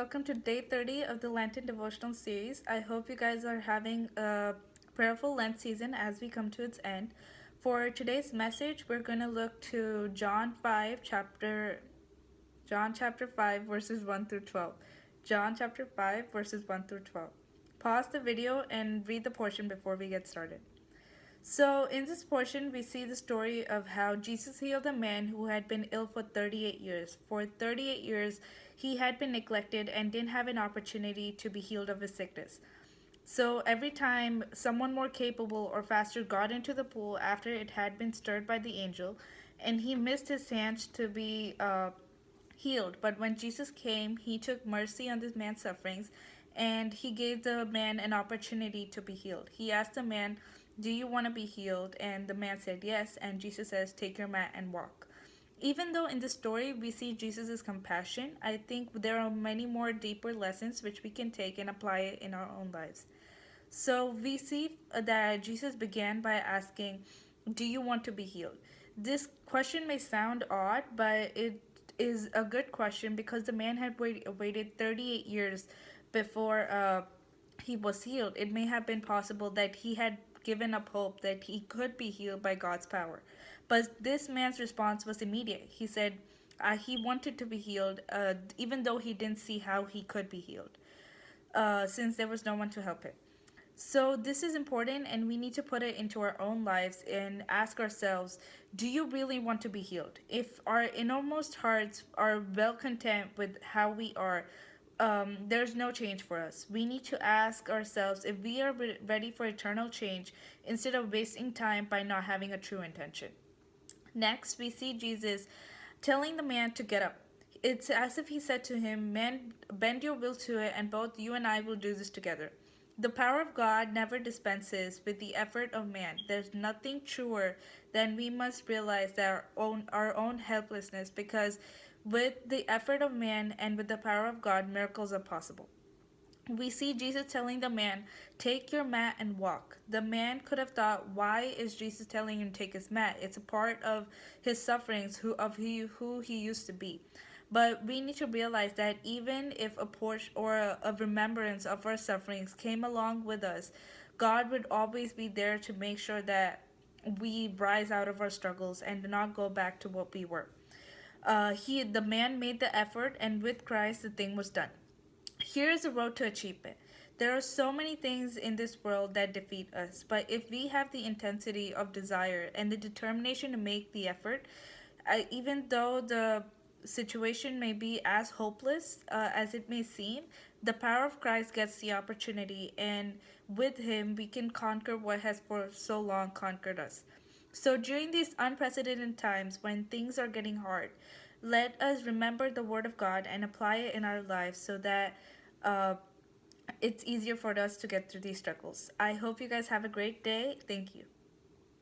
welcome to day 30 of the Lenten Devotional series. I hope you guys are having a prayerful Lent season as we come to its end. For today's message, we're going to look to John chapter 5 verses 1 through 12. John chapter 5 verses 1 through 12. Pause the video and read the portion before we get started. So, in this portion, we see the story of how Jesus healed a man who had been ill for 38 years. For 38 years, he had been neglected and didn't have an opportunity to be healed of his sickness. So, every time someone more capable or faster got into the pool after it had been stirred by the angel, and he missed his chance to be healed. But when Jesus came, he took mercy on this man's sufferings and he gave the man an opportunity to be healed. He asked the man, "Do you want to be healed?" And the man said yes, and Jesus says, "Take your mat and walk." Even though in the story we see Jesus' compassion, I think there are many more deeper lessons which we can take and apply it in our own lives. So we see that Jesus began by asking, "Do you want to be healed?" This question may sound odd, but it is a good question because the man had waited 38 years before he was healed. It may have been possible that he had given up hope that he could be healed by God's power. But this man's response was immediate. He said he wanted to be healed, even though he didn't see how he could be healed, since there was no one to help him. So, this is important, and we need to put it into our own lives and ask ourselves, do you really want to be healed? If our innermost hearts are well content with how we are, there's no change for us. We need to ask ourselves if we are ready for eternal change instead of wasting time by not having a true intention. Next, we see Jesus telling the man to get up. It's as if he said to him, "Man, bend your will to it, and both you and I will do this together." The power of God never dispenses with the effort of man. There's nothing truer than we must realize that our own helplessness, because with the effort of man and with the power of God, miracles are possible. We see Jesus telling the man, "Take your mat and walk." The man could have thought, why is Jesus telling him to take his mat? It's a part of his sufferings, who he used to be. But we need to realize that even if a portion or a remembrance of our sufferings came along with us, God would always be there to make sure that we rise out of our struggles and do not go back to what we were. The man made the effort, and with Christ, the thing was done. Here is the road to achievement. There are so many things in this world that defeat us, but if we have the intensity of desire and the determination to make the effort, even though the situation may be as hopeless as it may seem, the power of Christ gets the opportunity, and with Him, we can conquer what has for so long conquered us. So, during these unprecedented times when things are getting hard, let us remember the Word of God and apply it in our lives so that uh, it's easier for us to get through these struggles. I hope you guys have a great day. Thank you.